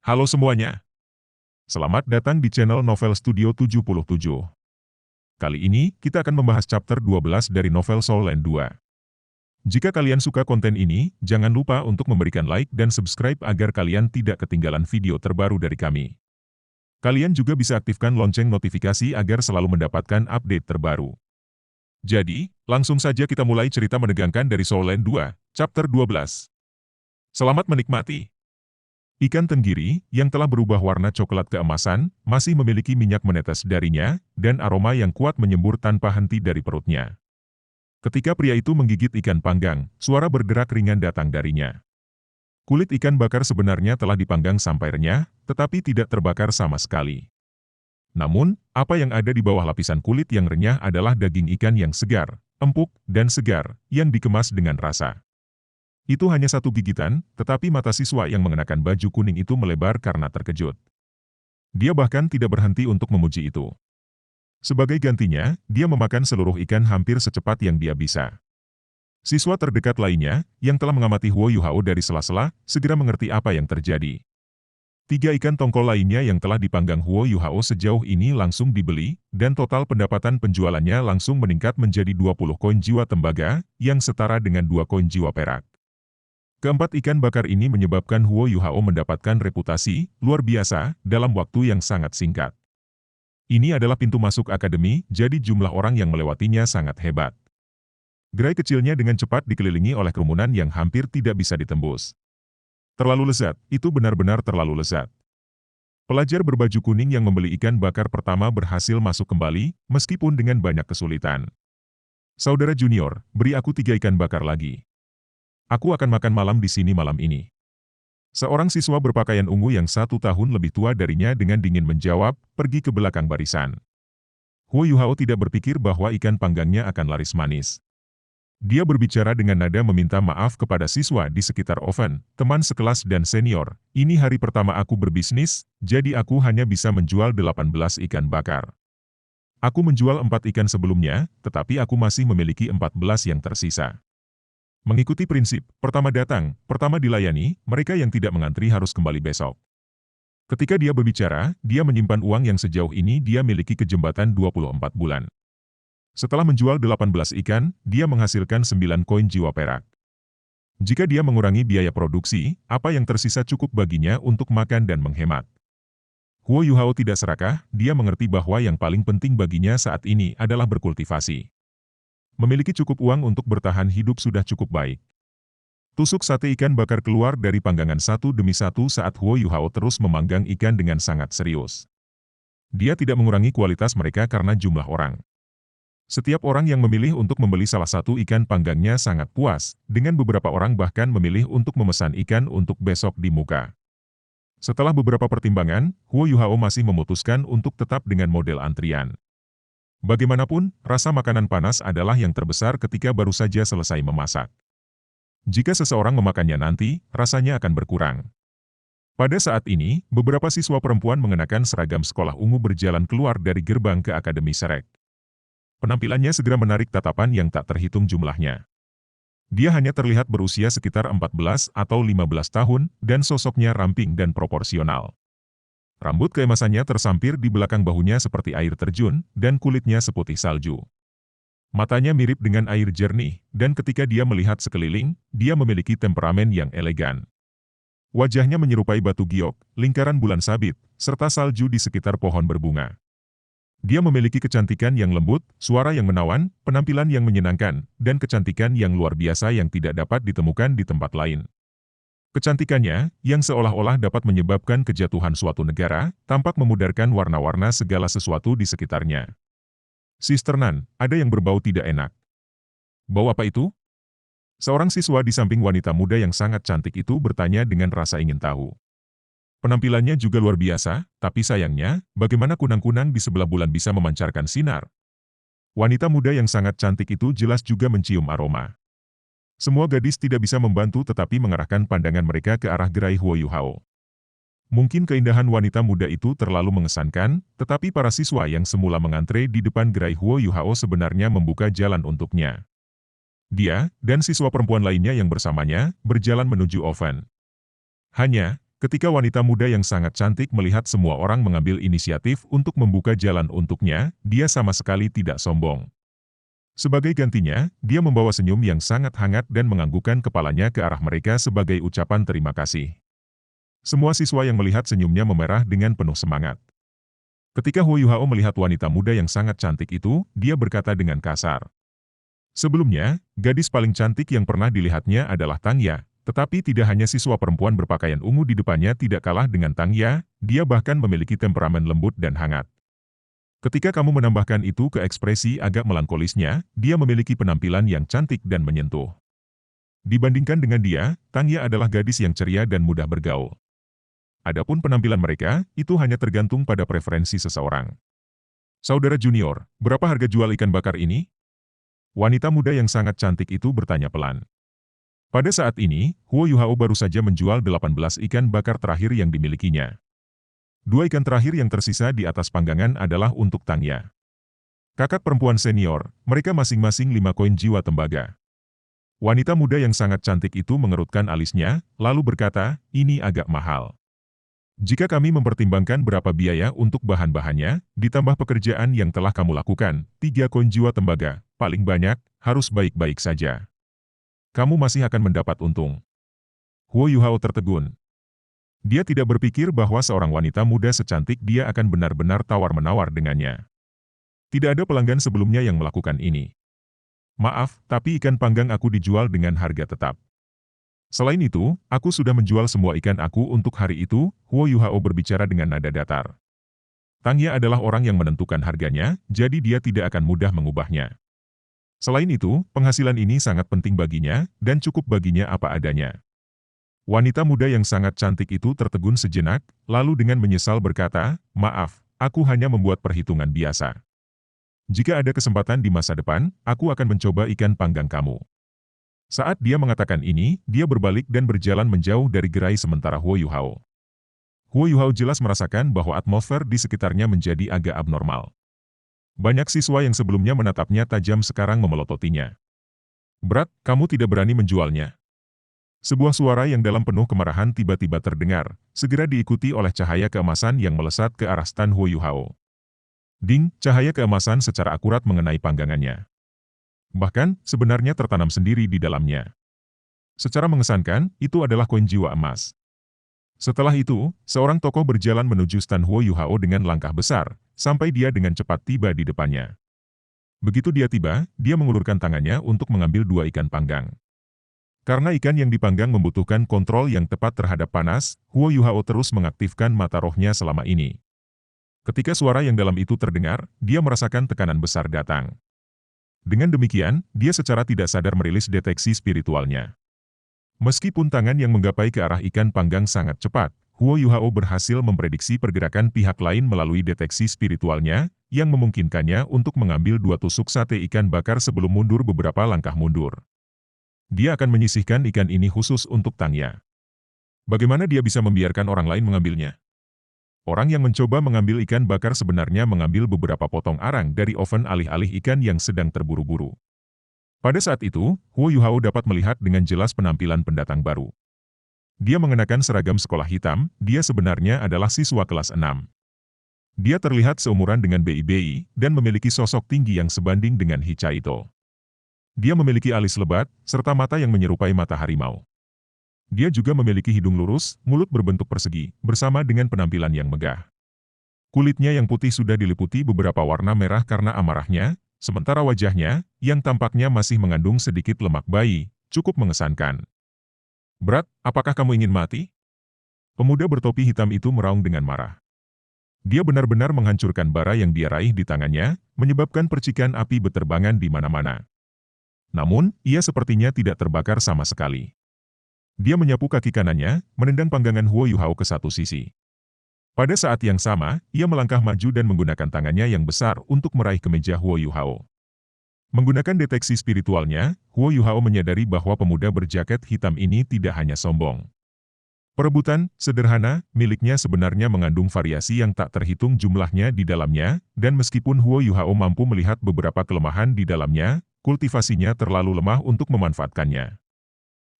Halo semuanya, selamat datang di channel Novel Studio 77. Kali ini, kita akan membahas chapter 12 dari novel Soul Land 2. Jika kalian suka konten ini, jangan lupa untuk memberikan like dan subscribe agar kalian tidak ketinggalan video terbaru dari kami. Kalian juga bisa aktifkan lonceng notifikasi agar selalu mendapatkan update terbaru. Jadi, langsung saja kita mulai cerita menegangkan dari Soul Land 2, chapter 12. Selamat menikmati. Ikan tenggiri, yang telah berubah warna coklat keemasan, masih memiliki minyak menetes darinya, dan aroma yang kuat menyembur tanpa henti dari perutnya. Ketika pria itu menggigit ikan panggang, suara berderak ringan datang darinya. Kulit ikan bakar sebenarnya telah dipanggang sampai renyah, tetapi tidak terbakar sama sekali. Namun, apa yang ada di bawah lapisan kulit yang renyah adalah daging ikan yang segar, empuk, dan segar, yang dikemas dengan rasa. Itu hanya satu gigitan, tetapi mata siswa yang mengenakan baju kuning itu melebar karena terkejut. Dia bahkan tidak berhenti untuk memuji itu. Sebagai gantinya, dia memakan seluruh ikan hampir secepat yang dia bisa. Siswa terdekat lainnya, yang telah mengamati Huo Yuhao dari sela-sela, segera mengerti apa yang terjadi. 3 ikan tongkol lainnya yang telah dipanggang Huo Yuhao sejauh ini langsung dibeli, dan total pendapatan penjualannya langsung meningkat menjadi 20 koin jiwa tembaga, yang setara dengan 2 koin jiwa perak. Keempat ikan bakar ini menyebabkan Huo Yuhao mendapatkan reputasi luar biasa dalam waktu yang sangat singkat. Ini adalah pintu masuk akademi, jadi jumlah orang yang melewatinya sangat hebat. Gerai kecilnya dengan cepat dikelilingi oleh kerumunan yang hampir tidak bisa ditembus. Terlalu lezat, itu benar-benar terlalu lezat. Pelajar berbaju kuning yang membeli ikan bakar pertama berhasil masuk kembali, meskipun dengan banyak kesulitan. Saudara junior, beri aku 3 ikan bakar lagi. Aku akan makan malam di sini malam ini. Seorang siswa berpakaian ungu yang 1 tahun lebih tua darinya dengan dingin menjawab, pergi ke belakang barisan. Huo Yuhao tidak berpikir bahwa ikan panggangnya akan laris manis. Dia berbicara dengan nada meminta maaf kepada siswa di sekitar oven, teman sekelas dan senior. Ini hari pertama aku berbisnis, jadi aku hanya bisa menjual 18 ikan bakar. Aku menjual 4 ikan sebelumnya, tetapi aku masih memiliki 14 yang tersisa. Mengikuti prinsip, pertama datang, pertama dilayani, mereka yang tidak mengantri harus kembali besok. Ketika dia berbicara, dia menyimpan uang yang sejauh ini dia miliki ke jembatan 24 bulan. Setelah menjual 18 ikan, dia menghasilkan 9 koin jiwa perak. Jika dia mengurangi biaya produksi, apa yang tersisa cukup baginya untuk makan dan menghemat. Huo Yuhao tidak serakah, dia mengerti bahwa yang paling penting baginya saat ini adalah berkultivasi. Memiliki cukup uang untuk bertahan hidup sudah cukup baik. Tusuk sate ikan bakar keluar dari panggangan satu demi satu saat Huo Yuhao terus memanggang ikan dengan sangat serius. Dia tidak mengurangi kualitas mereka karena jumlah orang. Setiap orang yang memilih untuk membeli salah satu ikan panggangnya sangat puas, dengan beberapa orang bahkan memilih untuk memesan ikan untuk besok di muka. Setelah beberapa pertimbangan, Huo Yuhao masih memutuskan untuk tetap dengan model antrian. Bagaimanapun, rasa makanan panas adalah yang terbesar ketika baru saja selesai memasak. Jika seseorang memakannya nanti, rasanya akan berkurang. Pada saat ini, beberapa siswa perempuan mengenakan seragam sekolah ungu berjalan keluar dari gerbang ke Akademi Shrek. Penampilannya segera menarik tatapan yang tak terhitung jumlahnya. Dia hanya terlihat berusia sekitar 14 atau 15 tahun, dan sosoknya ramping dan proporsional. Rambut keemasannya tersampir di belakang bahunya seperti air terjun, dan kulitnya seputih salju. Matanya mirip dengan air jernih, dan ketika dia melihat sekeliling, dia memiliki temperamen yang elegan. Wajahnya menyerupai batu giok, lingkaran bulan sabit, serta salju di sekitar pohon berbunga. Dia memiliki kecantikan yang lembut, suara yang menawan, penampilan yang menyenangkan, dan kecantikan yang luar biasa yang tidak dapat ditemukan di tempat lain. Kecantikannya, yang seolah-olah dapat menyebabkan kejatuhan suatu negara, tampak memudarkan warna-warna segala sesuatu di sekitarnya. Sister Nan, ada yang berbau tidak enak. Bau apa itu? Seorang siswa di samping wanita muda yang sangat cantik itu bertanya dengan rasa ingin tahu. Penampilannya juga luar biasa, tapi sayangnya, bagaimana kunang-kunang di sebelah bulan bisa memancarkan sinar? Wanita muda yang sangat cantik itu jelas juga mencium aroma. Semua gadis tidak bisa membantu tetapi mengarahkan pandangan mereka ke arah gerai Huo Yuhao. Mungkin keindahan wanita muda itu terlalu mengesankan, tetapi para siswa yang semula mengantre di depan gerai Huo Yuhao sebenarnya membuka jalan untuknya. Dia, dan siswa perempuan lainnya yang bersamanya, berjalan menuju oven. Hanya, Ketika wanita muda yang sangat cantik melihat semua orang mengambil inisiatif untuk membuka jalan untuknya, dia sama sekali tidak sombong. Sebagai gantinya, dia membawa senyum yang sangat hangat dan menganggukkan kepalanya ke arah mereka sebagai ucapan terima kasih. Semua siswa yang melihat senyumnya memerah dengan penuh semangat. Ketika Huo Yuhao melihat wanita muda yang sangat cantik itu, dia berkata dengan kasar. Sebelumnya, gadis paling cantik yang pernah dilihatnya adalah Tang Ya, tetapi tidak hanya siswa perempuan berpakaian ungu di depannya tidak kalah dengan Tang Ya, dia bahkan memiliki temperamen lembut dan hangat. Ketika kamu menambahkan itu ke ekspresi agak melankolisnya, dia memiliki penampilan yang cantik dan menyentuh. Dibandingkan dengan dia, Tang Ya adalah gadis yang ceria dan mudah bergaul. Adapun penampilan mereka, itu hanya tergantung pada preferensi seseorang. Saudara junior, berapa harga jual ikan bakar ini? Wanita muda yang sangat cantik itu bertanya pelan. Pada saat ini, Huo Yuhao baru saja menjual 18 ikan bakar terakhir yang dimilikinya. 2 ikan terakhir yang tersisa di atas panggangan adalah untuk Tang Ya. Kakak perempuan senior, mereka masing-masing 5 koin jiwa tembaga. Wanita muda yang sangat cantik itu mengerutkan alisnya, lalu berkata, ini agak mahal. Jika kami mempertimbangkan berapa biaya untuk bahan-bahannya, ditambah pekerjaan yang telah kamu lakukan, 3 koin jiwa tembaga, paling banyak, harus baik-baik saja. Kamu masih akan mendapat untung. Huo Yuhao tertegun. Dia tidak berpikir bahwa seorang wanita muda secantik dia akan benar-benar tawar-menawar dengannya. Tidak ada pelanggan sebelumnya yang melakukan ini. Maaf, tapi ikan panggang aku dijual dengan harga tetap. Selain itu, aku sudah menjual semua ikan aku untuk hari itu, Huo Yuhao berbicara dengan nada datar. Tang Ya adalah orang yang menentukan harganya, jadi dia tidak akan mudah mengubahnya. Selain itu, penghasilan ini sangat penting baginya, dan cukup baginya apa adanya. Wanita muda yang sangat cantik itu tertegun sejenak, lalu dengan menyesal berkata, maaf, aku hanya membuat perhitungan biasa. Jika ada kesempatan di masa depan, aku akan mencoba ikan panggang kamu. Saat dia mengatakan ini, dia berbalik dan berjalan menjauh dari gerai sementara Huo Yuhao. Huo Yuhao jelas merasakan bahwa atmosfer di sekitarnya menjadi agak abnormal. Banyak siswa yang sebelumnya menatapnya tajam sekarang memelototinya. Berat, kamu tidak berani menjualnya. Sebuah suara yang dalam penuh kemarahan tiba-tiba terdengar, segera diikuti oleh cahaya keemasan yang melesat ke arah stan Huo Yuhao. Ding, cahaya keemasan secara akurat mengenai panggangannya. Bahkan, sebenarnya tertanam sendiri di dalamnya. Secara mengesankan, itu adalah koin jiwa emas. Setelah itu, seorang tokoh berjalan menuju stan Huo Yuhao dengan langkah besar, sampai dia dengan cepat tiba di depannya. Begitu dia tiba, dia mengulurkan tangannya untuk mengambil 2 ikan panggang. Karena ikan yang dipanggang membutuhkan kontrol yang tepat terhadap panas, Huo Yuhao terus mengaktifkan mata rohnya selama ini. Ketika suara yang dalam itu terdengar, dia merasakan tekanan besar datang. Dengan demikian, dia secara tidak sadar merilis deteksi spiritualnya. Meskipun tangan yang menggapai ke arah ikan panggang sangat cepat, Huo Yuhao berhasil memprediksi pergerakan pihak lain melalui deteksi spiritualnya, yang memungkinkannya untuk mengambil 2 tusuk sate ikan bakar sebelum mundur beberapa langkah mundur. Dia akan menyisihkan ikan ini khusus untuk Tang Ya. Bagaimana dia bisa membiarkan orang lain mengambilnya? Orang yang mencoba mengambil ikan bakar sebenarnya mengambil beberapa potong arang dari oven alih-alih ikan yang sedang terburu-buru. Pada saat itu, Huo Yuhao dapat melihat dengan jelas penampilan pendatang baru. Dia mengenakan seragam sekolah hitam, dia sebenarnya adalah siswa kelas 6. Dia terlihat seumuran dengan Bei, dan memiliki sosok tinggi yang sebanding dengan Hichaito. Dia memiliki alis lebat, serta mata yang menyerupai mata harimau. Dia juga memiliki hidung lurus, mulut berbentuk persegi, bersama dengan penampilan yang megah. Kulitnya yang putih sudah diliputi beberapa warna merah karena amarahnya, sementara wajahnya, yang tampaknya masih mengandung sedikit lemak bayi, cukup mengesankan. Berat, apakah kamu ingin mati? Pemuda bertopi hitam itu meraung dengan marah. Dia benar-benar menghancurkan bara yang dia raih di tangannya, menyebabkan percikan api beterbangan di mana-mana. Namun, ia sepertinya tidak terbakar sama sekali. Dia menyapu kaki kanannya, menendang panggangan Huo Yuhao ke satu sisi. Pada saat yang sama, ia melangkah maju dan menggunakan tangannya yang besar untuk meraih kemeja Huo Yuhao. Menggunakan deteksi spiritualnya, Huo Yuhao menyadari bahwa pemuda berjaket hitam ini tidak hanya sombong. Perebutan, sederhana, miliknya sebenarnya mengandung variasi yang tak terhitung jumlahnya di dalamnya, dan meskipun Huo Yuhao mampu melihat beberapa kelemahan di dalamnya, kultivasinya terlalu lemah untuk memanfaatkannya.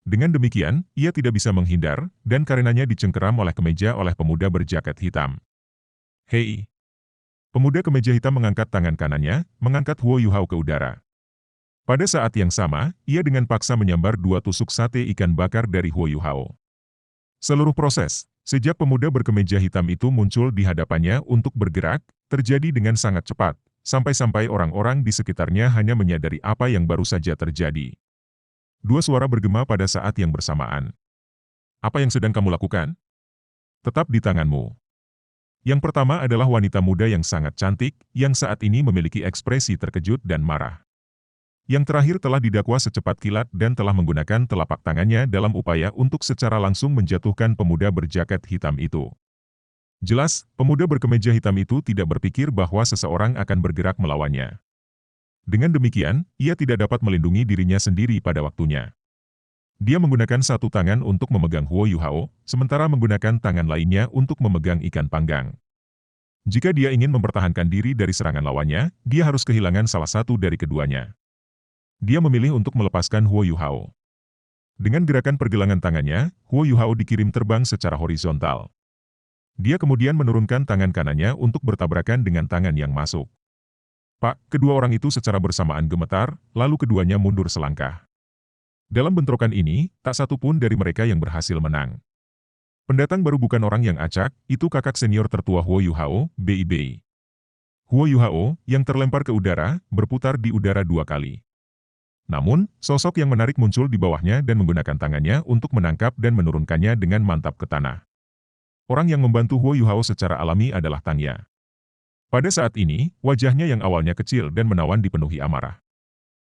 Dengan demikian, ia tidak bisa menghindar, dan karenanya dicengkeram oleh kemeja oleh pemuda berjaket hitam. Hei! Pemuda kemeja hitam mengangkat tangan kanannya, mengangkat Huo Yuhao ke udara. Pada saat yang sama, ia dengan paksa menyambar 2 tusuk sate ikan bakar dari Huo Yuhao. Seluruh proses, sejak pemuda berkemeja hitam itu muncul di hadapannya untuk bergerak, terjadi dengan sangat cepat, sampai-sampai orang-orang di sekitarnya hanya menyadari apa yang baru saja terjadi. 2 suara bergema pada saat yang bersamaan. Apa yang sedang kamu lakukan? Tetap di tanganmu. Yang pertama adalah wanita muda yang sangat cantik, yang saat ini memiliki ekspresi terkejut dan marah. Yang terakhir telah didakwa secepat kilat dan telah menggunakan telapak tangannya dalam upaya untuk secara langsung menjatuhkan pemuda berjaket hitam itu. Jelas, pemuda berkemeja hitam itu tidak berpikir bahwa seseorang akan bergerak melawannya. Dengan demikian, ia tidak dapat melindungi dirinya sendiri pada waktunya. Dia menggunakan satu tangan untuk memegang Huo Yuhao, sementara menggunakan tangan lainnya untuk memegang ikan panggang. Jika dia ingin mempertahankan diri dari serangan lawannya, dia harus kehilangan salah satu dari keduanya. Dia memilih untuk melepaskan Huo Yuhao. Dengan gerakan pergelangan tangannya, Huo Yuhao dikirim terbang secara horizontal. Dia kemudian menurunkan tangan kanannya untuk bertabrakan dengan tangan yang masuk. Pak, kedua orang itu secara bersamaan gemetar, lalu keduanya mundur selangkah. Dalam bentrokan ini, tak satu pun dari mereka yang berhasil menang. Pendatang baru bukan orang yang acak, itu kakak senior tertua Huo Yuhao, Bei Bei. Huo Yuhao, yang terlempar ke udara, berputar di udara 2 kali. Namun, sosok yang menarik muncul di bawahnya dan menggunakan tangannya untuk menangkap dan menurunkannya dengan mantap ke tanah. Orang yang membantu Huo Yuhao secara alami adalah Tangya. Pada saat ini, wajahnya yang awalnya kecil dan menawan dipenuhi amarah.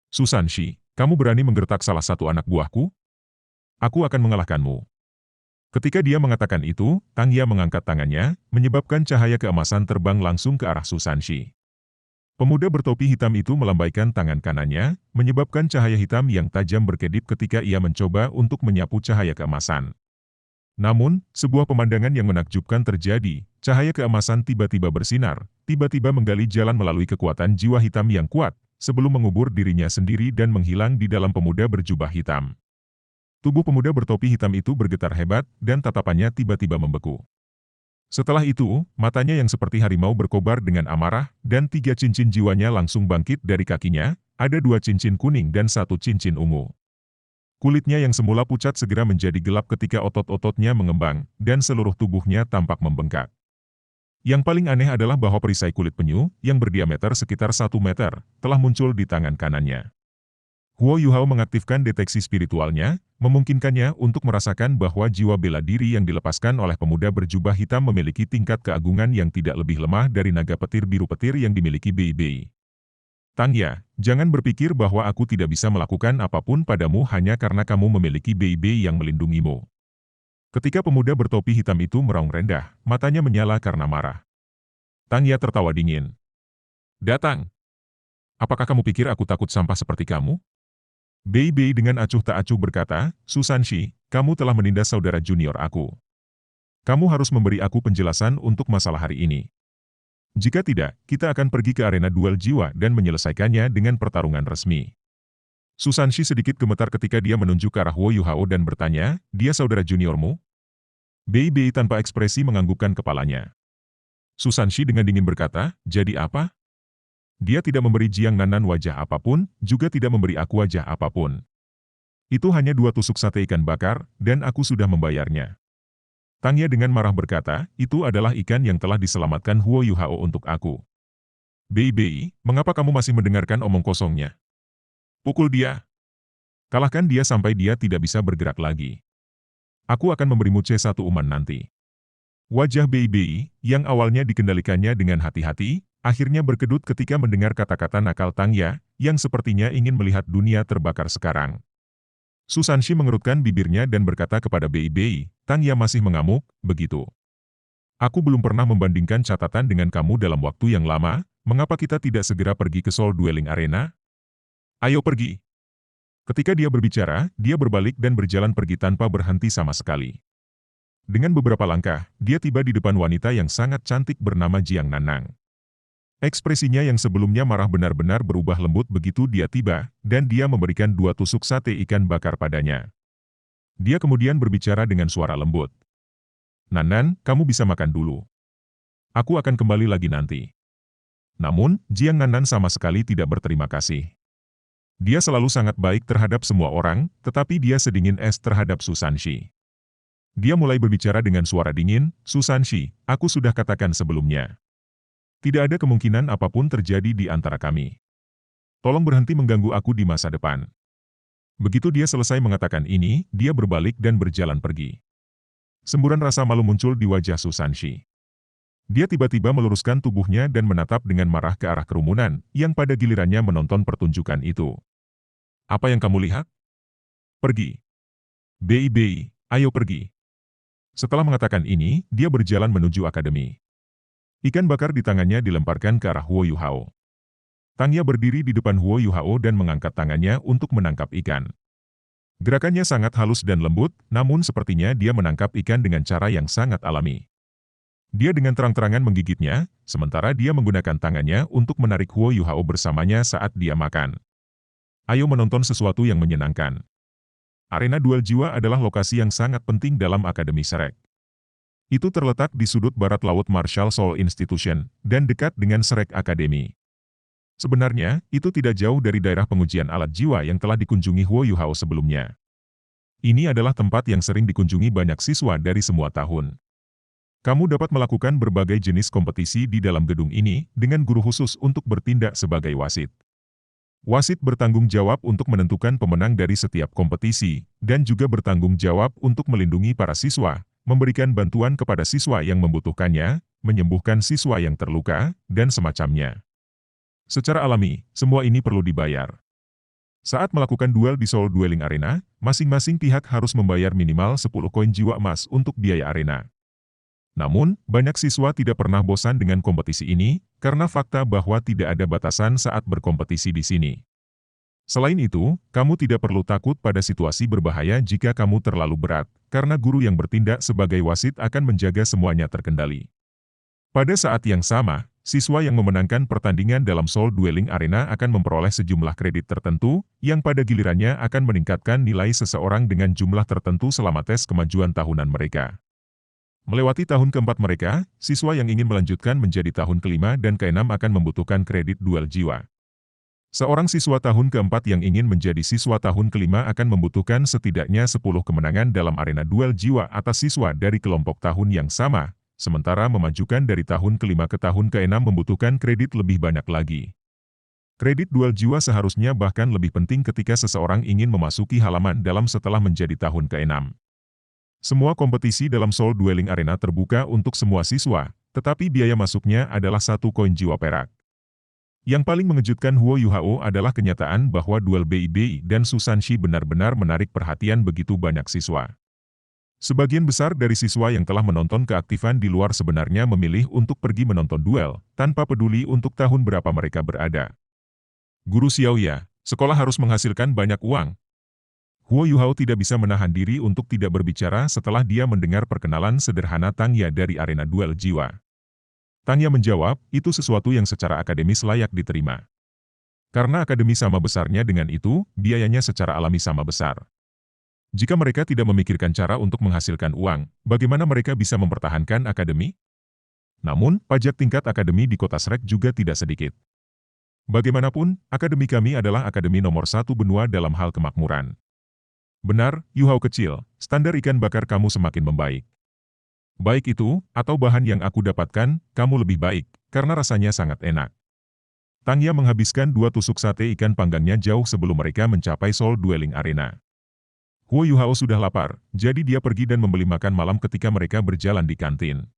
Susan Shi, kamu berani menggertak salah satu anak buahku? Aku akan mengalahkanmu. Ketika dia mengatakan itu, Tangya mengangkat tangannya, menyebabkan cahaya keemasan terbang langsung ke arah Susan Shi. Pemuda bertopi hitam itu melambaikan tangan kanannya, menyebabkan cahaya hitam yang tajam berkedip ketika ia mencoba untuk menyapu cahaya keemasan. Namun, sebuah pemandangan yang menakjubkan terjadi, cahaya keemasan tiba-tiba bersinar, tiba-tiba menggali jalan melalui kekuatan jiwa hitam yang kuat, sebelum mengubur dirinya sendiri dan menghilang di dalam pemuda berjubah hitam. Tubuh pemuda bertopi hitam itu bergetar hebat, dan tatapannya tiba-tiba membeku. Setelah itu, matanya yang seperti harimau berkobar dengan amarah, dan 3 cincin jiwanya langsung bangkit dari kakinya, ada 2 cincin kuning dan 1 cincin ungu. Kulitnya yang semula pucat segera menjadi gelap ketika otot-ototnya mengembang, dan seluruh tubuhnya tampak membengkak. Yang paling aneh adalah bahwa perisai kulit penyu, yang berdiameter sekitar 1 meter, telah muncul di tangan kanannya. Huo Yuhao mengaktifkan deteksi spiritualnya, memungkinkannya untuk merasakan bahwa jiwa bela diri yang dilepaskan oleh pemuda berjubah hitam memiliki tingkat keagungan yang tidak lebih lemah dari naga petir biru petir yang dimiliki Bei Bei. Tangya, jangan berpikir bahwa aku tidak bisa melakukan apapun padamu hanya karena kamu memiliki Bei Bei yang melindungimu. Ketika pemuda bertopi hitam itu meraung rendah, matanya menyala karena marah. Tangya tertawa dingin. Datang. Apakah kamu pikir aku takut sampah seperti kamu? Bei Bei dengan acuh tak acuh berkata, Susan Shi, kamu telah menindas saudara junior aku. Kamu harus memberi aku penjelasan untuk masalah hari ini. Jika tidak, kita akan pergi ke arena duel jiwa dan menyelesaikannya dengan pertarungan resmi. Susan Shi sedikit gemetar ketika dia menunjuk ke arah Huo Yuhao dan bertanya, dia saudara juniormu? Bei Bei tanpa ekspresi menganggukkan kepalanya. Susan Shi dengan dingin berkata, jadi apa? Dia tidak memberi Jiang Nanan wajah apapun, juga tidak memberi aku wajah apapun. Itu hanya 2 tusuk sate ikan bakar, dan aku sudah membayarnya. Tangya dengan marah berkata, itu adalah ikan yang telah diselamatkan Huo Yuhao untuk aku. Bei Bei, mengapa kamu masih mendengarkan omong kosongnya? Pukul dia. Kalahkan dia sampai dia tidak bisa bergerak lagi. Aku akan memberimu C1 uman nanti. Wajah Bei Bei, yang awalnya dikendalikannya dengan hati-hati, akhirnya berkedut ketika mendengar kata-kata nakal Tangya, yang sepertinya ingin melihat dunia terbakar sekarang. Susan Shi mengerutkan bibirnya dan berkata kepada Bei Bei, Tangya masih mengamuk, begitu. Aku belum pernah membandingkan catatan dengan kamu dalam waktu yang lama, mengapa kita tidak segera pergi ke Soul Dueling Arena? Ayo pergi. Ketika dia berbicara, dia berbalik dan berjalan pergi tanpa berhenti sama sekali. Dengan beberapa langkah, dia tiba di depan wanita yang sangat cantik bernama Jiang Nanang. Ekspresinya yang sebelumnya marah benar-benar berubah lembut begitu dia tiba, dan dia memberikan 2 tusuk sate ikan bakar padanya. Dia kemudian berbicara dengan suara lembut. Nan, kamu bisa makan dulu. Aku akan kembali lagi nanti. Namun, Jiang Nan sama sekali tidak berterima kasih. Dia selalu sangat baik terhadap semua orang, tetapi dia sedingin es terhadap Susanshi. Dia mulai berbicara dengan suara dingin, Susanshi, aku sudah katakan sebelumnya. Tidak ada kemungkinan apapun terjadi di antara kami. Tolong berhenti mengganggu aku di masa depan. Begitu dia selesai mengatakan ini, dia berbalik dan berjalan pergi. Semburan rasa malu muncul di wajah Susanshi. Dia tiba-tiba meluruskan tubuhnya dan menatap dengan marah ke arah kerumunan, yang pada gilirannya menonton pertunjukan itu. Apa yang kamu lihat? Pergi. Bei, ayo pergi. Setelah mengatakan ini, dia berjalan menuju akademi. Ikan bakar di tangannya dilemparkan ke arah Huo Yuhao. Tangya berdiri di depan Huo Yuhao dan mengangkat tangannya untuk menangkap ikan. Gerakannya sangat halus dan lembut, namun sepertinya dia menangkap ikan dengan cara yang sangat alami. Dia dengan terang-terangan menggigitnya, sementara dia menggunakan tangannya untuk menarik Huo Yuhao bersamanya saat dia makan. Ayo menonton sesuatu yang menyenangkan. Arena duel jiwa adalah lokasi yang sangat penting dalam Akademi Shrek. Itu terletak di sudut barat laut Martial Soul Institution, dan dekat dengan Shrek Academy. Sebenarnya, itu tidak jauh dari daerah pengujian alat jiwa yang telah dikunjungi Huo Yuhao sebelumnya. Ini adalah tempat yang sering dikunjungi banyak siswa dari semua tahun. Kamu dapat melakukan berbagai jenis kompetisi di dalam gedung ini, dengan guru khusus untuk bertindak sebagai wasit. Wasit bertanggung jawab untuk menentukan pemenang dari setiap kompetisi, dan juga bertanggung jawab untuk melindungi para siswa, memberikan bantuan kepada siswa yang membutuhkannya, menyembuhkan siswa yang terluka, dan semacamnya. Secara alami, semua ini perlu dibayar. Saat melakukan duel di Soul Dueling Arena, masing-masing pihak harus membayar minimal 10 koin jiwa emas untuk biaya arena. Namun, banyak siswa tidak pernah bosan dengan kompetisi ini, karena fakta bahwa tidak ada batasan saat berkompetisi di sini. Selain itu, kamu tidak perlu takut pada situasi berbahaya jika kamu terlalu berat, karena guru yang bertindak sebagai wasit akan menjaga semuanya terkendali. Pada saat yang sama, siswa yang memenangkan pertandingan dalam Soul Dueling Arena akan memperoleh sejumlah kredit tertentu, yang pada gilirannya akan meningkatkan nilai seseorang dengan jumlah tertentu selama tes kemajuan tahunan mereka. Melewati tahun keempat mereka, siswa yang ingin melanjutkan menjadi tahun kelima dan keenam akan membutuhkan kredit duel jiwa. Seorang siswa tahun keempat yang ingin menjadi siswa tahun kelima akan membutuhkan setidaknya 10 kemenangan dalam arena duel jiwa atas siswa dari kelompok tahun yang sama, sementara memajukan dari tahun kelima ke tahun keenam membutuhkan kredit lebih banyak lagi. Kredit duel jiwa seharusnya bahkan lebih penting ketika seseorang ingin memasuki halaman dalam setelah menjadi tahun keenam. Semua kompetisi dalam Soul Dueling Arena terbuka untuk semua siswa, tetapi biaya masuknya adalah 1 koin jiwa perak. Yang paling mengejutkan Huo Yuhao adalah kenyataan bahwa duel Bei dan Susanshi benar-benar menarik perhatian begitu banyak siswa. Sebagian besar dari siswa yang telah menonton keaktifan di luar sebenarnya memilih untuk pergi menonton duel, tanpa peduli untuk tahun berapa mereka berada. Guru Xiaoya, sekolah harus menghasilkan banyak uang. Huo Yuhao tidak bisa menahan diri untuk tidak berbicara setelah dia mendengar perkenalan sederhana Tangya dari arena duel jiwa. Tangya menjawab, itu sesuatu yang secara akademis layak diterima. Karena akademi sama besarnya dengan itu, biayanya secara alami sama besar. Jika mereka tidak memikirkan cara untuk menghasilkan uang, bagaimana mereka bisa mempertahankan akademi? Namun, pajak tingkat akademi di kota Shrek juga tidak sedikit. Bagaimanapun, akademi kami adalah akademi nomor 1 benua dalam hal kemakmuran. Benar, Yuhao kecil, standar ikan bakar kamu semakin membaik. Baik itu, atau bahan yang aku dapatkan, kamu lebih baik, karena rasanya sangat enak. Tangya menghabiskan 2 tusuk sate ikan panggangnya jauh sebelum mereka mencapai Soul Dueling Arena. Huo Yuhao sudah lapar, jadi dia pergi dan membeli makan malam ketika mereka berjalan di kantin.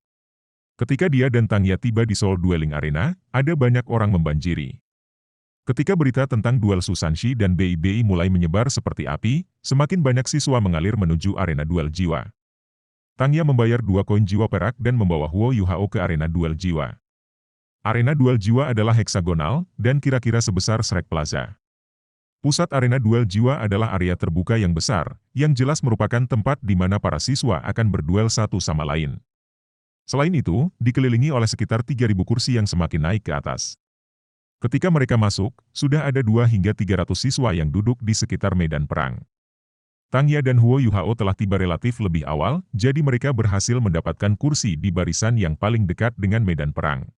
Ketika dia dan Tangya tiba di Soul Dueling Arena, ada banyak orang membanjiri. Ketika berita tentang duel Susanshi dan Bei mulai menyebar seperti api, semakin banyak siswa mengalir menuju arena duel jiwa. Tangya membayar 2 koin jiwa perak dan membawa Huo Yuhao ke arena duel jiwa. Arena duel jiwa adalah heksagonal, dan kira-kira sebesar Shrek Plaza. Pusat arena duel jiwa adalah area terbuka yang besar, yang jelas merupakan tempat di mana para siswa akan berduel satu sama lain. Selain itu, dikelilingi oleh sekitar 3.000 kursi yang semakin naik ke atas. Ketika mereka masuk, sudah ada 2 hingga 300 siswa yang duduk di sekitar medan perang. Tangya dan Huo Yuhao telah tiba relatif lebih awal, jadi mereka berhasil mendapatkan kursi di barisan yang paling dekat dengan medan perang.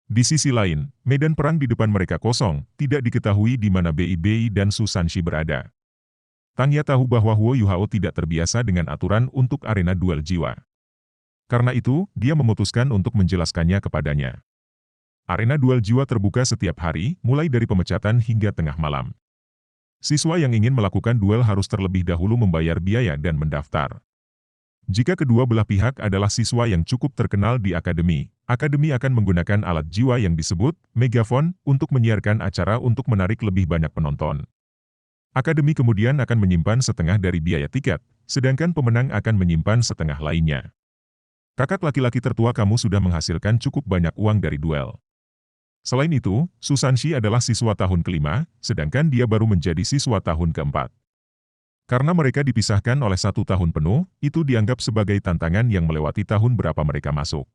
Di sisi lain, medan perang di depan mereka kosong, tidak diketahui di mana Bei Bei dan Su Sanshi berada. Tangya tahu bahwa Huo Yuhao tidak terbiasa dengan aturan untuk arena duel jiwa. Karena itu, dia memutuskan untuk menjelaskannya kepadanya. Arena duel jiwa terbuka setiap hari, mulai dari pemecatan hingga tengah malam. Siswa yang ingin melakukan duel harus terlebih dahulu membayar biaya dan mendaftar. Jika kedua belah pihak adalah siswa yang cukup terkenal di akademi, akademi akan menggunakan alat jiwa yang disebut megafon untuk menyiarkan acara untuk menarik lebih banyak penonton. Akademi kemudian akan menyimpan setengah dari biaya tiket, sedangkan pemenang akan menyimpan setengah lainnya. Kakak laki-laki tertua kamu sudah menghasilkan cukup banyak uang dari duel. Selain itu, Su Sanshi adalah siswa tahun kelima, sedangkan dia baru menjadi siswa tahun keempat. Karena mereka dipisahkan oleh 1 tahun penuh, itu dianggap sebagai tantangan yang melewati tahun berapa mereka masuk.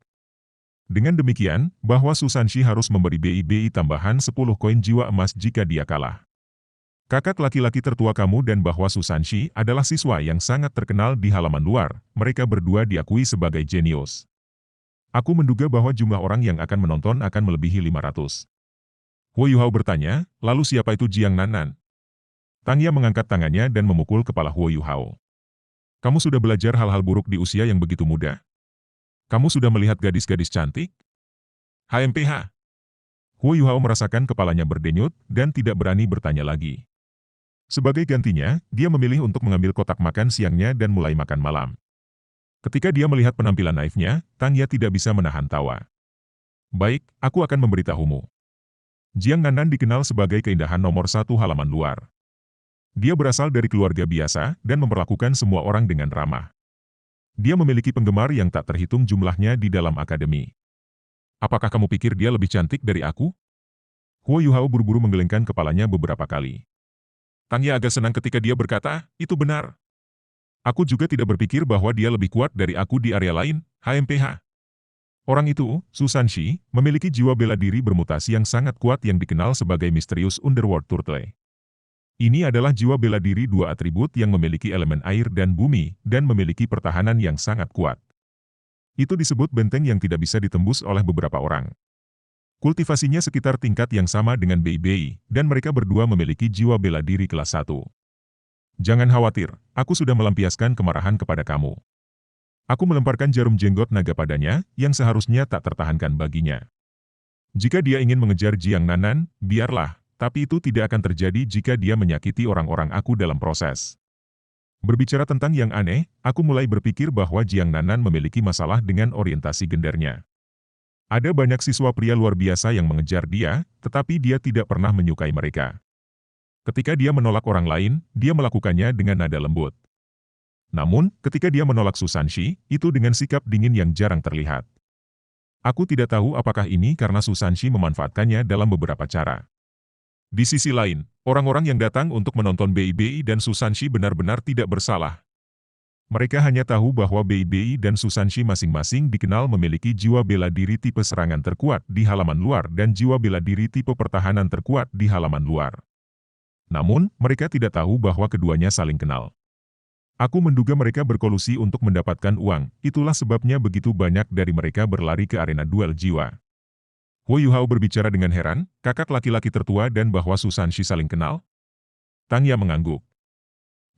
Dengan demikian, bahwa Su Sanshi harus memberi BI tambahan 10 koin jiwa emas jika dia kalah. Kakak laki-laki tertua kamu dan bahwa Su Sanshi adalah siswa yang sangat terkenal di halaman luar, mereka berdua diakui sebagai jenius. Aku menduga bahwa jumlah orang yang akan menonton akan melebihi 500. Huo Yuhao bertanya, lalu siapa itu Jiang Nanan? Tangya mengangkat tangannya dan memukul kepala Huo Yuhao. Kamu sudah belajar hal-hal buruk di usia yang begitu muda? Kamu sudah melihat gadis-gadis cantik? HMPH. Huo Yuhao merasakan kepalanya berdenyut dan tidak berani bertanya lagi. Sebagai gantinya, dia memilih untuk mengambil kotak makan siangnya dan mulai makan malam. Ketika dia melihat penampilan naifnya, Tangya tidak bisa menahan tawa. Baik, aku akan memberitahumu. Jiang Nanan dikenal sebagai keindahan nomor 1 halaman luar. Dia berasal dari keluarga biasa dan memperlakukan semua orang dengan ramah. Dia memiliki penggemar yang tak terhitung jumlahnya di dalam akademi. Apakah kamu pikir dia lebih cantik dari aku? Huo Yuhao buru-buru menggelengkan kepalanya beberapa kali. Tangya agak senang ketika dia berkata, itu benar. Aku juga tidak berpikir bahwa dia lebih kuat dari aku di area lain, HMPH. Orang itu, Su Sanshi, memiliki jiwa bela diri bermutasi yang sangat kuat yang dikenal sebagai misterius Underworld Turtle. Ini adalah jiwa bela diri 2 atribut yang memiliki elemen air dan bumi, dan memiliki pertahanan yang sangat kuat. Itu disebut benteng yang tidak bisa ditembus oleh beberapa orang. Kultivasinya sekitar tingkat yang sama dengan Bei Bei, dan mereka berdua memiliki jiwa bela diri kelas 1. Jangan khawatir, aku sudah melampiaskan kemarahan kepada kamu. Aku melemparkan jarum jenggot naga padanya, yang seharusnya tak tertahankan baginya. Jika dia ingin mengejar Jiang Nanan, biarlah, tapi itu tidak akan terjadi jika dia menyakiti orang-orang aku dalam proses. Berbicara tentang yang aneh, aku mulai berpikir bahwa Jiang Nanan memiliki masalah dengan orientasi gendernya. Ada banyak siswa pria luar biasa yang mengejar dia, tetapi dia tidak pernah menyukai mereka. Ketika dia menolak orang lain, dia melakukannya dengan nada lembut. Namun, ketika dia menolak Su Sanshi, itu dengan sikap dingin yang jarang terlihat. Aku tidak tahu apakah ini karena Su Sanshi memanfaatkannya dalam beberapa cara. Di sisi lain, orang-orang yang datang untuk menonton Bei Bei dan Su Sanshi benar-benar tidak bersalah. Mereka hanya tahu bahwa Bei Bei dan Su Sanshi masing-masing dikenal memiliki jiwa bela diri tipe serangan terkuat di halaman luar dan jiwa bela diri tipe pertahanan terkuat di halaman luar. Namun, mereka tidak tahu bahwa keduanya saling kenal. Aku menduga mereka berkolusi untuk mendapatkan uang, itulah sebabnya begitu banyak dari mereka berlari ke arena duel jiwa. Huo Yuhao berbicara dengan heran, kakak laki-laki tertua dan bahwa Su Sanshi saling kenal? Tangya mengangguk.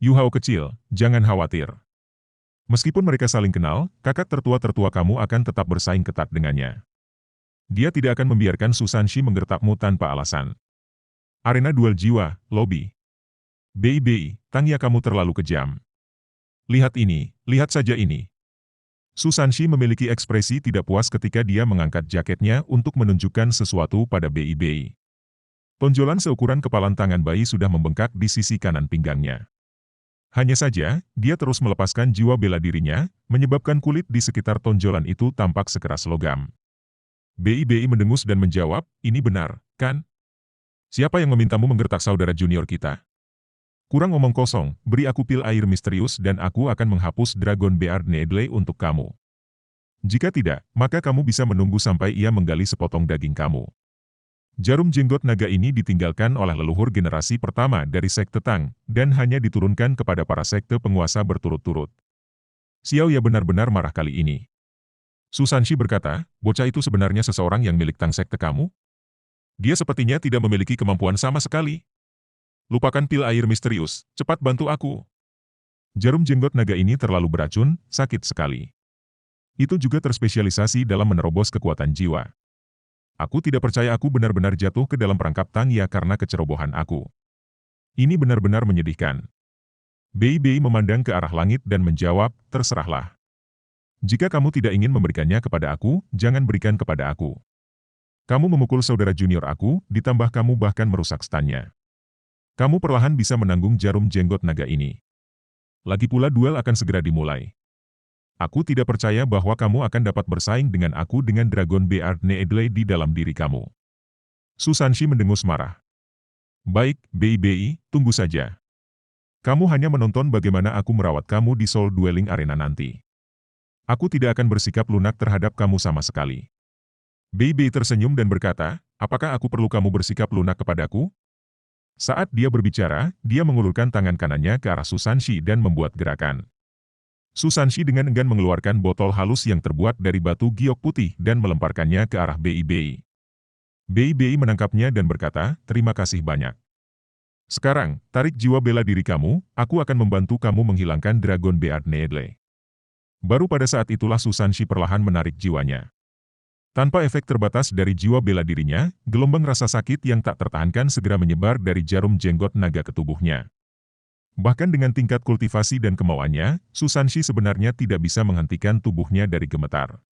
Yuhao kecil, jangan khawatir. Meskipun mereka saling kenal, kakak tertua-tertua kamu akan tetap bersaing ketat dengannya. Dia tidak akan membiarkan Su Sanshi menggertakmu tanpa alasan. Arena duel jiwa, lobi. Bei Bei, Tangya kamu terlalu kejam. Lihat ini, lihat saja ini. Su Sanshi memiliki ekspresi tidak puas ketika dia mengangkat jaketnya untuk menunjukkan sesuatu pada Bei Bei. Tonjolan seukuran kepalan tangan bayi sudah membengkak di sisi kanan pinggangnya. Hanya saja, dia terus melepaskan jiwa bela dirinya, menyebabkan kulit di sekitar tonjolan itu tampak sekeras logam. Bei Bei mendengus dan menjawab, ini benar, kan? Siapa yang memintamu menggertak saudara junior kita? Kurang omong kosong, beri aku pil air misterius dan aku akan menghapus Dragon Beard Needle untuk kamu. Jika tidak, maka kamu bisa menunggu sampai ia menggali sepotong daging kamu. Jarum jenggot naga ini ditinggalkan oleh leluhur generasi pertama dari sekte Tang, dan hanya diturunkan kepada para sekte penguasa berturut-turut. Xiao Ya benar-benar marah kali ini. Su Sanshi berkata, bocah itu sebenarnya seseorang yang milik Tang sekte kamu? Dia sepertinya tidak memiliki kemampuan sama sekali. Lupakan pil air misterius, cepat bantu aku. Jarum jenggot naga ini terlalu beracun, sakit sekali. Itu juga terspesialisasi dalam menerobos kekuatan jiwa. Aku tidak percaya aku benar-benar jatuh ke dalam perangkap Tang Ya karena kecerobohan aku. Ini benar-benar menyedihkan. Bei Bei memandang ke arah langit dan menjawab, terserahlah. Jika kamu tidak ingin memberikannya kepada aku, jangan berikan kepada aku. Kamu memukul saudara junior aku, ditambah kamu bahkan merusak stannya. Kamu perlahan bisa menanggung jarum jenggot naga ini. Lagi pula duel akan segera dimulai. Aku tidak percaya bahwa kamu akan dapat bersaing dengan aku dengan Dragon Beard Needle di dalam diri kamu. Su Sanshi mendengus marah. Baik, Bei Bei, tunggu saja. Kamu hanya menonton bagaimana aku merawat kamu di Soul Dueling Arena nanti. Aku tidak akan bersikap lunak terhadap kamu sama sekali. Bei Bei tersenyum dan berkata, apakah aku perlu kamu bersikap lunak kepadaku? Saat dia berbicara, dia mengulurkan tangan kanannya ke arah Su Sanshi dan membuat gerakan. Su Sanshi dengan enggan mengeluarkan botol halus yang terbuat dari batu giok putih dan melemparkannya ke arah Bei Bei. Bei Bei menangkapnya dan berkata, terima kasih banyak. Sekarang, tarik jiwa bela diri kamu, aku akan membantu kamu menghilangkan Dragon Beard Needle. Baru pada saat itulah Su Sanshi perlahan menarik jiwanya. Tanpa efek terbatas dari jiwa bela dirinya, gelombang rasa sakit yang tak tertahankan segera menyebar dari jarum jenggot naga ke tubuhnya. Bahkan dengan tingkat kultivasi dan kemauannya, Su Sanshi sebenarnya tidak bisa menghentikan tubuhnya dari gemetar.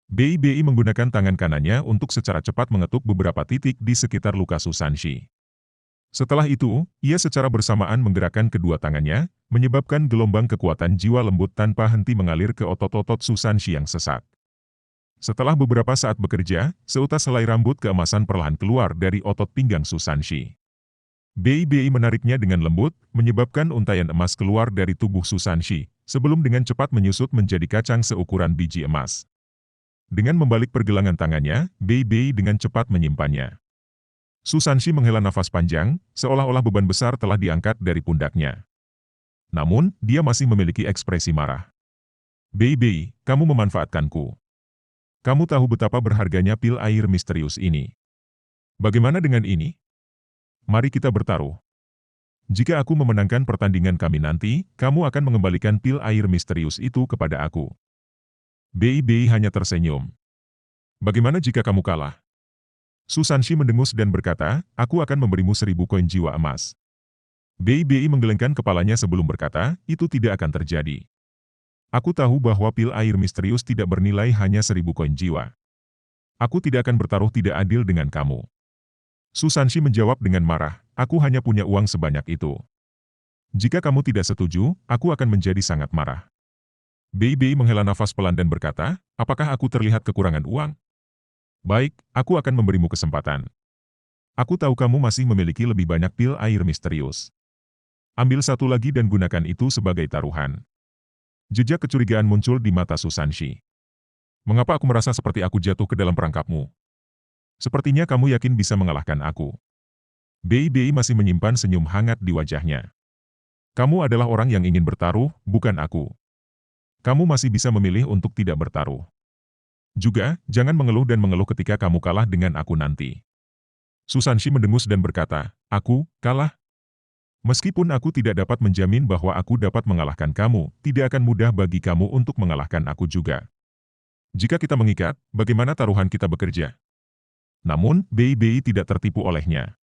Bei Bei menggunakan tangan kanannya untuk secara cepat mengetuk beberapa titik di sekitar luka Su Sanshi. Setelah itu, ia secara bersamaan menggerakkan kedua tangannya, menyebabkan gelombang kekuatan jiwa lembut tanpa henti mengalir ke otot-otot Su Sanshi yang sesak. Setelah beberapa saat bekerja, seutas helai rambut keemasan perlahan keluar dari otot pinggang Su Sanshi. Bei Bei menariknya dengan lembut, menyebabkan untaian emas keluar dari tubuh Su Sanshi, sebelum dengan cepat menyusut menjadi kacang seukuran biji emas. Dengan membalik pergelangan tangannya, Bei Bei dengan cepat menyimpannya. Su Sanshi menghela nafas panjang, seolah-olah beban besar telah diangkat dari pundaknya. Namun, dia masih memiliki ekspresi marah. Bei Bei, kamu memanfaatkanku. Kamu tahu betapa berharganya pil air misterius ini. Bagaimana dengan ini? Mari kita bertaruh. Jika aku memenangkan pertandingan kami nanti, kamu akan mengembalikan pil air misterius itu kepada aku. Bei Bei hanya tersenyum. Bagaimana jika kamu kalah? Su Sanshi mendengus dan berkata, aku akan memberimu 1000 koin jiwa emas. Bei Bei menggelengkan kepalanya sebelum berkata, itu tidak akan terjadi. Aku tahu bahwa pil air misterius tidak bernilai hanya 1000 koin jiwa. Aku tidak akan bertaruh tidak adil dengan kamu. Su Sanshi menjawab dengan marah, aku hanya punya uang sebanyak itu. Jika kamu tidak setuju, aku akan menjadi sangat marah. Bei Bei menghela nafas pelan dan berkata, apakah aku terlihat kekurangan uang? Baik, aku akan memberimu kesempatan. Aku tahu kamu masih memiliki lebih banyak pil air misterius. Ambil satu lagi dan gunakan itu sebagai taruhan. Jejak kecurigaan muncul di mata Su Sanshi. Mengapa aku merasa seperti aku jatuh ke dalam perangkapmu? Sepertinya kamu yakin bisa mengalahkan aku. Bei Bei masih menyimpan senyum hangat di wajahnya. Kamu adalah orang yang ingin bertaruh, bukan aku. Kamu masih bisa memilih untuk tidak bertaruh. Juga, jangan mengeluh dan mengeluh ketika kamu kalah dengan aku nanti. Su Sanshi mendengus dan berkata, aku, kalah? Meskipun aku tidak dapat menjamin bahwa aku dapat mengalahkan kamu, tidak akan mudah bagi kamu untuk mengalahkan aku juga. Jika kita mengikat, bagaimana taruhan kita bekerja? Namun, Bei Bei tidak tertipu olehnya.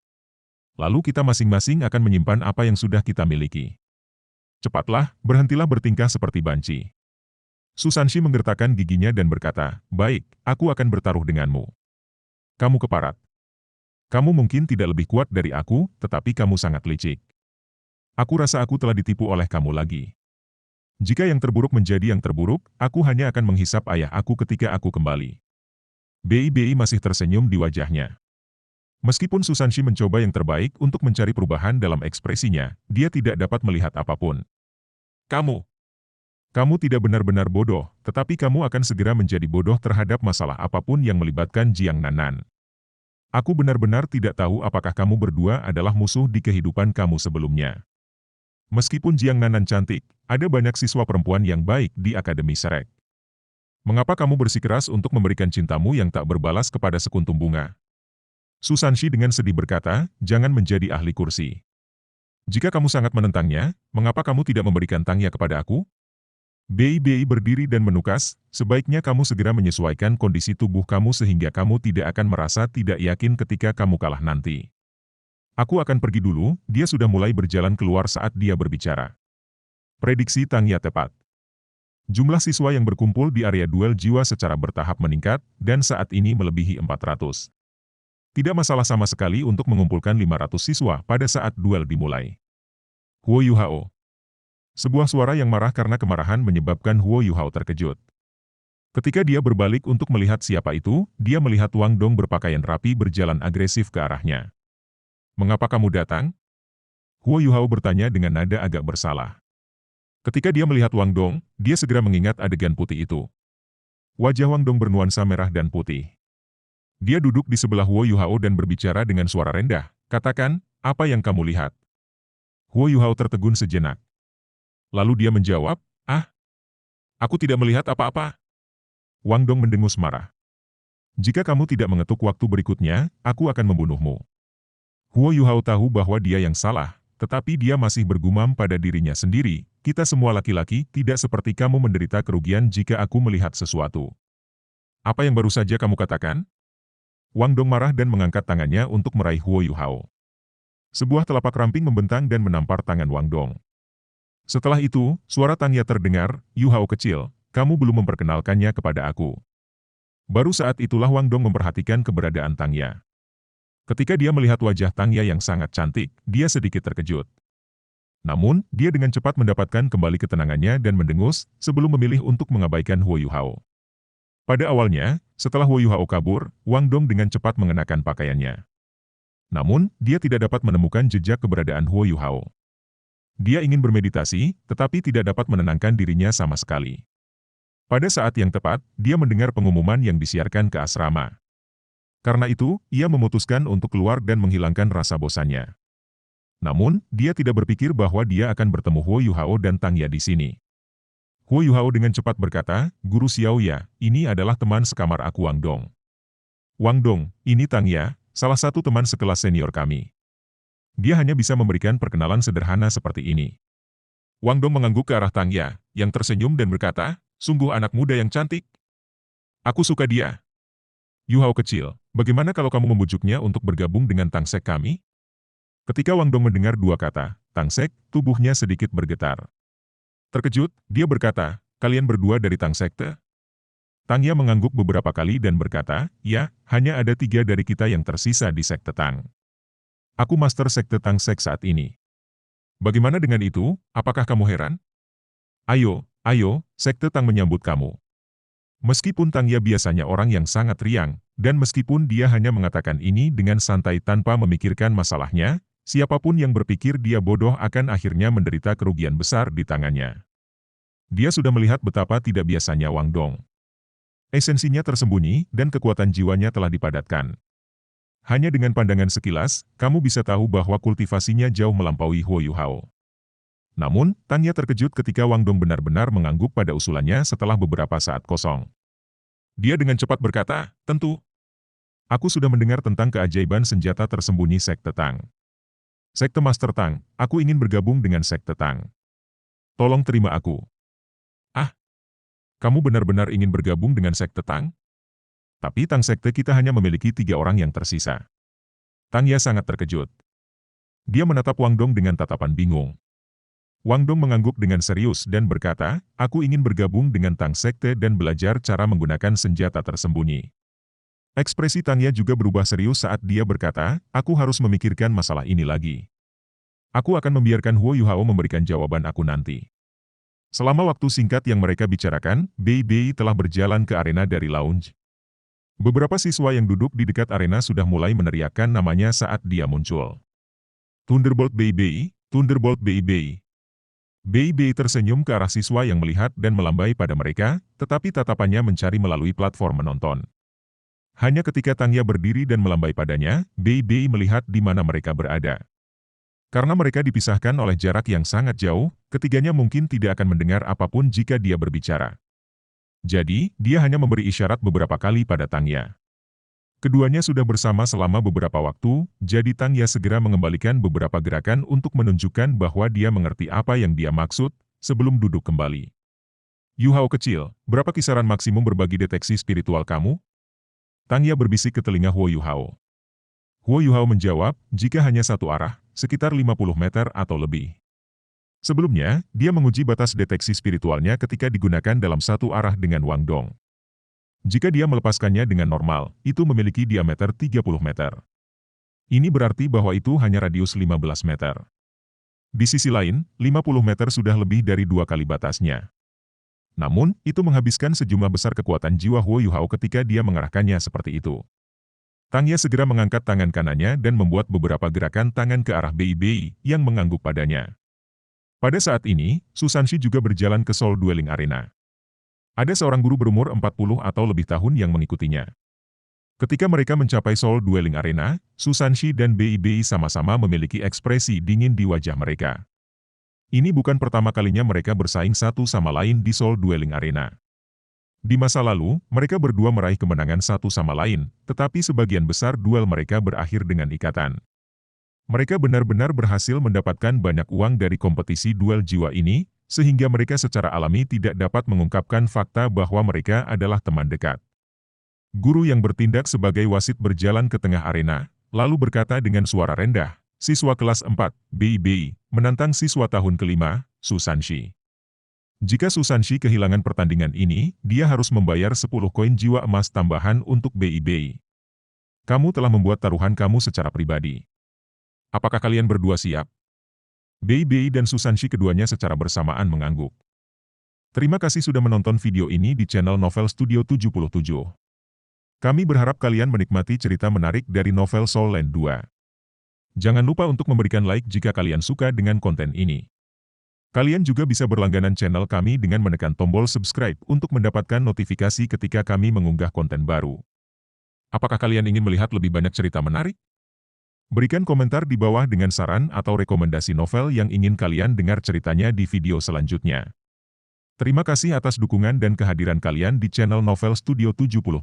Lalu kita masing-masing akan menyimpan apa yang sudah kita miliki. Cepatlah, berhentilah bertingkah seperti banci. Su Sanshi menggertakkan giginya dan berkata, baik, aku akan bertaruh denganmu. Kamu keparat. Kamu mungkin tidak lebih kuat dari aku, tetapi kamu sangat licik. Aku rasa aku telah ditipu oleh kamu lagi. Jika yang terburuk menjadi yang terburuk, aku hanya akan menghisap ayah aku ketika aku kembali. Bei Bei masih tersenyum di wajahnya. Meskipun Su Sanshi mencoba yang terbaik untuk mencari perubahan dalam ekspresinya, dia tidak dapat melihat apapun. Kamu tidak benar-benar bodoh, tetapi kamu akan segera menjadi bodoh terhadap masalah apapun yang melibatkan Jiang Nanan. Aku benar-benar tidak tahu apakah kamu berdua adalah musuh di kehidupan kamu sebelumnya. Meskipun Jiang Nanan cantik, ada banyak siswa perempuan yang baik di Akademi Shrek. Mengapa kamu bersikeras untuk memberikan cintamu yang tak berbalas kepada sekuntum bunga? Susanshi dengan sedih berkata, jangan menjadi ahli kursi. Jika kamu sangat menentangnya, mengapa kamu tidak memberikan Tangya kepada aku? Bei berdiri dan menukas, sebaiknya kamu segera menyesuaikan kondisi tubuh kamu sehingga kamu tidak akan merasa tidak yakin ketika kamu kalah nanti. Aku akan pergi dulu, dia sudah mulai berjalan keluar saat dia berbicara. Prediksi Tangya tepat. Jumlah siswa yang berkumpul di area duel jiwa secara bertahap meningkat, dan saat ini melebihi 400. Tidak masalah sama sekali untuk mengumpulkan 500 siswa pada saat duel dimulai. Huo Yuhao. Sebuah suara yang marah karena kemarahan menyebabkan Huo Yuhao terkejut. Ketika dia berbalik untuk melihat siapa itu, dia melihat Wang Dong berpakaian rapi berjalan agresif ke arahnya. Mengapa kamu datang? Huo Yuhao bertanya dengan nada agak bersalah. Ketika dia melihat Wang Dong, dia segera mengingat adegan putih itu. Wajah Wang Dong bernuansa merah dan putih. Dia duduk di sebelah Huo Yuhao dan berbicara dengan suara rendah. Katakan, apa yang kamu lihat? Huo Yuhao tertegun sejenak. Lalu dia menjawab, aku tidak melihat apa-apa. Wang Dong mendengus marah. Jika kamu tidak mengetuk waktu berikutnya, aku akan membunuhmu. Huo Yuhao tahu bahwa dia yang salah, tetapi dia masih bergumam pada dirinya sendiri, kita semua laki-laki tidak seperti kamu menderita kerugian jika aku melihat sesuatu. Apa yang baru saja kamu katakan? Wang Dong marah dan mengangkat tangannya untuk meraih Huo Yuhao. Sebuah telapak ramping membentang dan menampar tangan Wang Dong. Setelah itu, suara Tangya terdengar, Yuhao kecil, kamu belum memperkenalkannya kepada aku. Baru saat itulah Wang Dong memperhatikan keberadaan Tangya. Ketika dia melihat wajah Tangya yang sangat cantik, dia sedikit terkejut. Namun, dia dengan cepat mendapatkan kembali ketenangannya dan mendengus, sebelum memilih untuk mengabaikan Huo Yuhao. Pada awalnya, setelah Huo Yuhao kabur, Wang Dong dengan cepat mengenakan pakaiannya. Namun, dia tidak dapat menemukan jejak keberadaan Huo Yuhao. Dia ingin bermeditasi, tetapi tidak dapat menenangkan dirinya sama sekali. Pada saat yang tepat, dia mendengar pengumuman yang disiarkan ke asrama. Karena itu, ia memutuskan untuk keluar dan menghilangkan rasa bosannya. Namun, dia tidak berpikir bahwa dia akan bertemu Huo Yuhao dan Tangya di sini. Huo Yuhao dengan cepat berkata, Guru Xiaoya, ini adalah teman sekamar aku Wang Dong. Wang Dong, ini Tangya, salah satu teman sekelas senior kami. Dia hanya bisa memberikan perkenalan sederhana seperti ini. Wang Dong mengangguk ke arah Tangya, yang tersenyum dan berkata, sungguh anak muda yang cantik. Aku suka dia. Yuhao kecil, bagaimana kalau kamu membujuknya untuk bergabung dengan Tangsek kami? Ketika Wang Dong mendengar dua kata, Tangsek, tubuhnya sedikit bergetar. Terkejut, dia berkata, kalian berdua dari Tangsekte? Tangya mengangguk beberapa kali dan berkata, ya, hanya ada 3 dari kita yang tersisa di Sekte Tang. Aku master Sekte Tangsek saat ini. Bagaimana dengan itu, apakah kamu heran? Ayo, Sekte Tang menyambut kamu. Meskipun Tangya biasanya orang yang sangat riang, dan meskipun dia hanya mengatakan ini dengan santai tanpa memikirkan masalahnya, siapapun yang berpikir dia bodoh akan akhirnya menderita kerugian besar di tangannya. Dia sudah melihat betapa tidak biasanya Wang Dong. Esensinya tersembunyi, dan kekuatan jiwanya telah dipadatkan. Hanya dengan pandangan sekilas, kamu bisa tahu bahwa kultivasinya jauh melampaui Huo Yuhao. Namun, Tangya terkejut ketika Wang Dong benar-benar mengangguk pada usulannya setelah beberapa saat kosong. Dia dengan cepat berkata, tentu. Aku sudah mendengar tentang keajaiban senjata tersembunyi Sekte Tang. Sekte Master Tang, aku ingin bergabung dengan Sekte Tang. Tolong terima aku. Kamu benar-benar ingin bergabung dengan Sekte Tang? Tapi Tang Sekte kita hanya memiliki 3 orang yang tersisa. Tangya sangat terkejut. Dia menatap Wang Dong dengan tatapan bingung. Wang Dong mengangguk dengan serius dan berkata, aku ingin bergabung dengan Tang Sekte dan belajar cara menggunakan senjata tersembunyi. Ekspresi Tangya juga berubah serius saat dia berkata, aku harus memikirkan masalah ini lagi. Aku akan membiarkan Huo Yuhao memberikan jawaban aku nanti. Selama waktu singkat yang mereka bicarakan, Bei telah berjalan ke arena dari lounge. Beberapa siswa yang duduk di dekat arena sudah mulai meneriakkan namanya saat dia muncul. Thunderbolt Bei, Thunderbolt Bei. Bei tersenyum ke arah siswa yang melihat dan melambai pada mereka, tetapi tatapannya mencari melalui platform menonton. Hanya ketika Tangya berdiri dan melambai padanya, Bei Bei melihat di mana mereka berada. Karena mereka dipisahkan oleh jarak yang sangat jauh, ketiganya mungkin tidak akan mendengar apapun jika dia berbicara. Jadi, dia hanya memberi isyarat beberapa kali pada Tangya. Keduanya sudah bersama selama beberapa waktu, jadi Tangya segera mengembalikan beberapa gerakan untuk menunjukkan bahwa dia mengerti apa yang dia maksud, sebelum duduk kembali. Yu Hao kecil, berapa kisaran maksimum berbagi deteksi spiritual kamu? Tangya berbisik ke telinga Huo Yu Hao. Huo Yu Hao menjawab, jika hanya satu arah, sekitar 50 meter atau lebih. Sebelumnya, dia menguji batas deteksi spiritualnya ketika digunakan dalam satu arah dengan Wang Dong. Jika dia melepaskannya dengan normal, itu memiliki diameter 30 meter. Ini berarti bahwa itu hanya radius 15 meter. Di sisi lain, 50 meter sudah lebih dari 2 kali batasnya. Namun, itu menghabiskan sejumlah besar kekuatan jiwa Huo Yu Hao ketika dia mengarahkannya seperti itu. Tangya segera mengangkat tangan kanannya dan membuat beberapa gerakan tangan ke arah Bei Bei yang mengangguk padanya. Pada saat ini, Susanshi juga berjalan ke Soul Dueling Arena. Ada seorang guru berumur 40 atau lebih tahun yang mengikutinya. Ketika mereka mencapai Soul Dueling Arena, Susanshi dan Bei Bei sama-sama memiliki ekspresi dingin di wajah mereka. Ini bukan pertama kalinya mereka bersaing satu sama lain di Soul Dueling Arena. Di masa lalu, mereka berdua meraih kemenangan satu sama lain, tetapi sebagian besar duel mereka berakhir dengan ikatan. Mereka benar-benar berhasil mendapatkan banyak uang dari kompetisi duel jiwa ini, sehingga mereka secara alami tidak dapat mengungkapkan fakta bahwa mereka adalah teman dekat. Guru yang bertindak sebagai wasit berjalan ke tengah arena, lalu berkata dengan suara rendah, siswa kelas 4, Bei Bei, menantang siswa tahun kelima, Susanshi. Jika Susanshi kehilangan pertandingan ini, dia harus membayar 10 koin jiwa emas tambahan untuk Bei Bei. Kamu telah membuat taruhan kamu secara pribadi. Apakah kalian berdua siap? Bei Bei dan Susanshi keduanya secara bersamaan mengangguk. Terima kasih sudah menonton video ini di channel Novel Studio 77. Kami berharap kalian menikmati cerita menarik dari novel Soul Land 2. Jangan lupa untuk memberikan like jika kalian suka dengan konten ini. Kalian juga bisa berlangganan channel kami dengan menekan tombol subscribe untuk mendapatkan notifikasi ketika kami mengunggah konten baru. Apakah kalian ingin melihat lebih banyak cerita menarik? Berikan komentar di bawah dengan saran atau rekomendasi novel yang ingin kalian dengar ceritanya di video selanjutnya. Terima kasih atas dukungan dan kehadiran kalian di channel Novel Studio 77.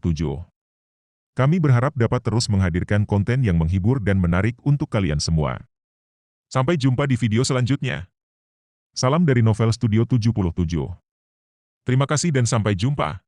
Kami berharap dapat terus menghadirkan konten yang menghibur dan menarik untuk kalian semua. Sampai jumpa di video selanjutnya. Salam dari Novel Studio 77. Terima kasih dan sampai jumpa.